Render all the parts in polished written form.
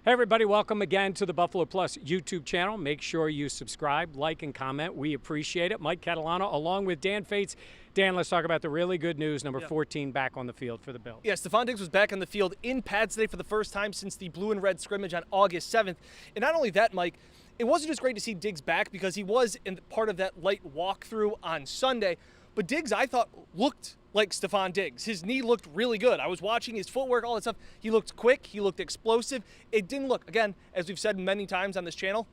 Hey everybody, welcome again to the Buffalo Plus YouTube channel. Make sure you subscribe, like, and comment. We appreciate it. Mike Catalano along with Dan Fates. Dan, let's talk about the really good news. Number 14 back on the field for the Bills. Yeah, Stefon Diggs was back on the field in pads today for the first time since the blue and red scrimmage on August 7th. And not only that, Mike, it wasn't just great to see Diggs back because he was in part of that light walkthrough on Sunday, but Diggs, I thought, looked like Stefon Diggs. His knee looked really good. I was watching his footwork, all that stuff. He looked quick. He looked explosive. It didn't look, again, as we've said many times on this channel,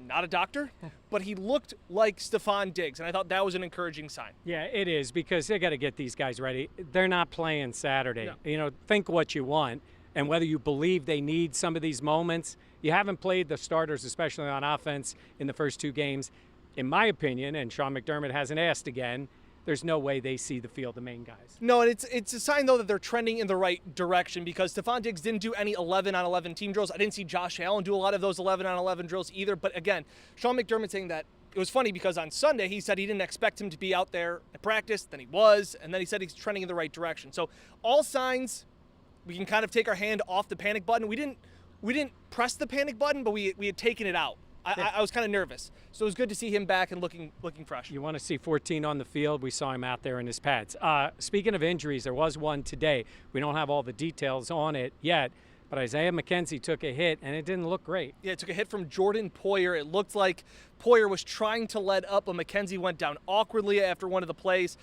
not a doctor, but he looked like Stefon Diggs, and I thought that was an encouraging sign. Yeah, it is, because they got to get these guys ready. They're not playing Saturday. No. You know, think what you want, and whether you believe they need some of these moments. You haven't played the starters, especially on offense, in the first two games. In my opinion, and Sean McDermott hasn't asked again, there's no way they see the field, the main guys. No, and it's a sign, though, that they're trending in the right direction because Stefon Diggs didn't do any 11-on-11 team drills. I didn't see Josh Allen do a lot of those 11-on-11 drills either. But, again, Sean McDermott saying that it was funny because on Sunday he said he didn't expect him to be out there at practice. Then he was, and then he said he's trending in the right direction. So all signs, we can kind of take our hand off the panic button. We didn't press the panic button, but we had taken it out. I was kind of nervous. So it was good to see him back and looking fresh. You want to see 14 on the field? We saw him out there in his pads. Speaking of injuries, there was one today. We don't have all the details on it yet, but Isaiah McKenzie took a hit, and it didn't look great. Yeah, it took a hit from Jordan Poyer. It looked like Poyer was trying to let up, but McKenzie went down awkwardly after one of the plays.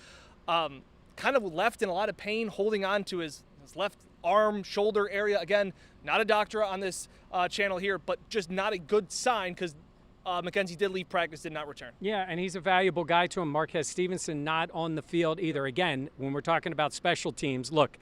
Kind of left in a lot of pain, holding on to his left arm, shoulder area. Again, not a doctor on this channel here, but just not a good sign because McKenzie did leave practice, did not return. Yeah, and he's a valuable guy to him. Marquez Stevenson not on the field either. Again, when we're talking about special teams, look,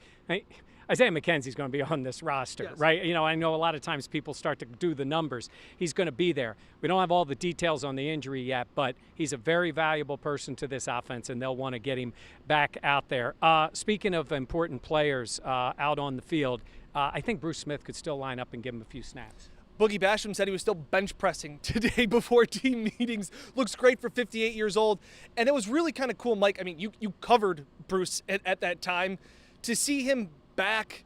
Isaiah McKenzie's going to be on this roster, yes, right? You know, I know a lot of times people start to do the numbers. He's going to be there. We don't have all the details on the injury yet, but he's a very valuable person to this offense, and they'll want to get him back out there. Speaking of important players out on the field, I think Bruce Smith could still line up and give him a few snaps. Boogie Basham said he was still bench pressing today before team meetings. Looks great for 58 years old. And it was really kind of cool, Mike. I mean, you covered Bruce at that time. To see him back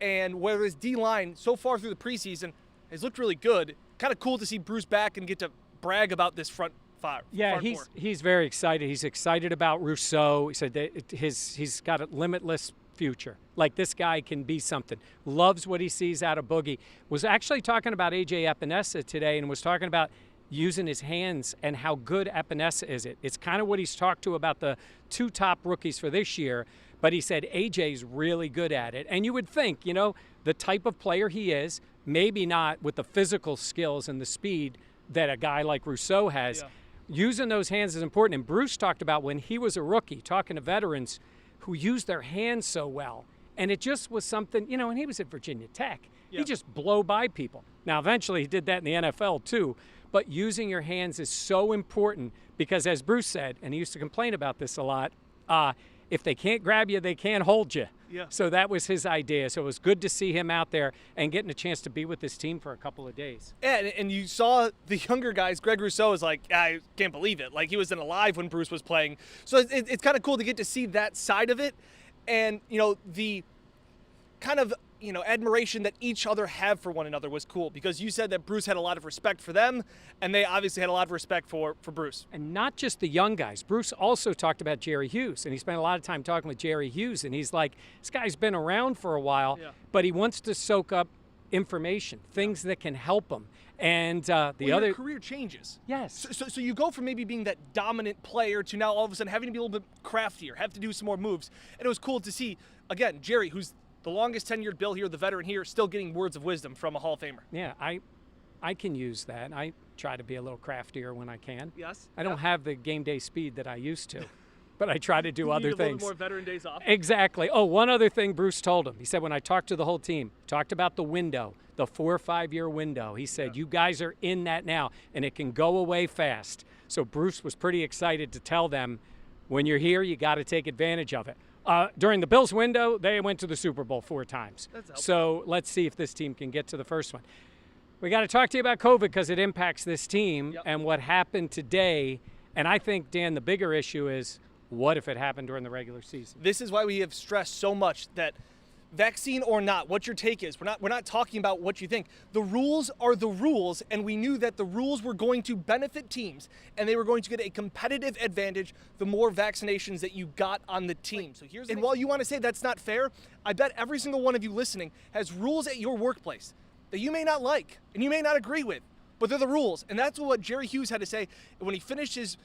and where his D-line so far through the preseason has looked really good. Kind of cool to see Bruce back and get to brag about this front five. Yeah, he's very excited. He's excited about Rousseau. He said that he's got a limitless future. Like, this guy can be something. Loves what he sees out of Boogie. Was actually talking about A.J. Epinesa today and was talking about using his hands and how good Epinesa is. It's kind of what he's talked to about the two top rookies for this year, but he said A.J.'s really good at it. And you would think, you know, the type of player he is, maybe not with the physical skills and the speed that a guy like Rousseau has, using those hands is important. And Bruce talked about when he was a rookie, talking to veterans who used their hands so well. And it just was something, you know, and he was at Virginia Tech. He just blow by people. Now, eventually he did that in the NFL too, but using your hands is so important because, as Bruce said, and he used to complain about this a lot, if they can't grab you, they can't hold you. Yeah. So that was his idea. So it was good to see him out there and getting a chance to be with this team for a couple of days. Yeah, and you saw the younger guys. Greg Rousseau was like, I can't believe it. Like, he wasn't alive when Bruce was playing. So it's kind of cool to get to see that side of it. And, you know, the kind of, you know, admiration that each other have for one another was cool because you said that Bruce had a lot of respect for them, and they obviously had a lot of respect for Bruce. And not just the young guys. Bruce also talked about Jerry Hughes, and he spent a lot of time talking with Jerry Hughes, and he's like, this guy's been around for a while, but he wants to soak up information, things that can help him. And your career changes. Yes. So you go from maybe being that dominant player to now all of a sudden having to be a little bit craftier, have to do some more moves. And it was cool to see, again, Jerry, who's the longest tenured Bill here, the veteran here, still getting words of wisdom from a Hall of Famer. Yeah, I can use that. I try to be a little craftier when I can. Yes. I don't have the game day speed that I used to, but I try to do other things. A little things. more veteran days off. Exactly. Oh, one other thing Bruce told him. He said when I talked to the whole team, talked about the window, the 4 or 5 year window. He said, you guys are in that now, and it can go away fast. So Bruce was pretty excited to tell them, when you're here, you got to take advantage of it. During the Bills window, they went to the Super Bowl 4 times. So let's see if this team can get to the first one. We got to talk to you about COVID because it impacts this team and what happened today. And I think, Dan, the bigger issue is, what if it happened during the regular season? This is why we have stressed so much that vaccine or not, what your take is. We're not talking about what you think. The rules are the rules, and we knew that the rules were going to benefit teams, and they were going to get a competitive advantage the more vaccinations that you got on the team. So and while you want to say that's not fair, I bet every single one of you listening has rules at your workplace that you may not like and you may not agree with, but they're the rules. And that's what Jerry Hughes had to say when he finished his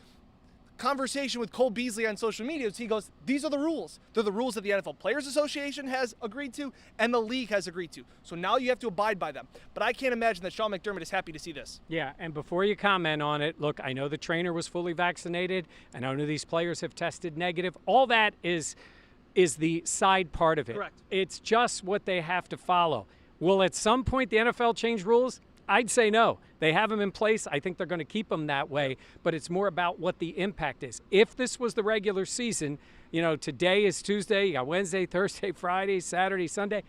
conversation with Cole Beasley on social media. He goes, these are the rules. They're the rules that the NFL Players Association has agreed to and the league has agreed to. So now you have to abide by them. But I can't imagine that Sean McDermott is happy to see this. Yeah, and before you comment on it, look, I know the trainer was fully vaccinated. I know these players have tested negative. All that is the side part of it. Correct. It's just what they have to follow. Will at some point the NFL change rules? I'd say no. They have them in place. I think they're going to keep them that way, but it's more about what the impact is. If this was the regular season, today is Tuesday, you got Wednesday, Thursday, Friday, Saturday, Sunday,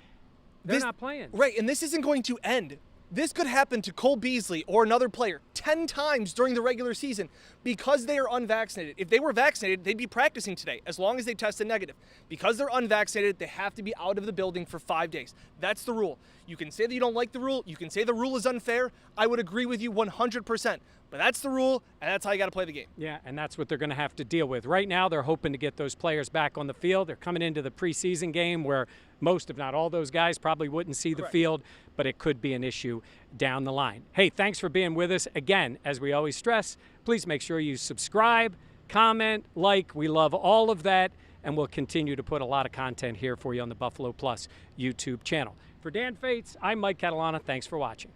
they're not playing. Right, and this isn't going to end. This could happen to Cole Beasley or another player 10 times during the regular season because they are unvaccinated. If they were vaccinated, they'd be practicing today as long as they tested negative. Because they're unvaccinated, they have to be out of the building for 5 days. That's the rule. You can say that you don't like the rule. You can say the rule is unfair. I would agree with you 100%. But that's the rule, and that's how you got to play the game. Yeah, and that's what they're going to have to deal with. Right now, they're hoping to get those players back on the field. They're coming into the preseason game where most, if not all those guys, probably wouldn't see the field, but it could be an issue down the line. Hey, thanks for being with us. Again, as we always stress, please make sure you subscribe, comment, like. We love all of that, and we'll continue to put a lot of content here for you on the Buffalo Plus YouTube channel. For Dan Fates, I'm Mike Catalana. Thanks for watching.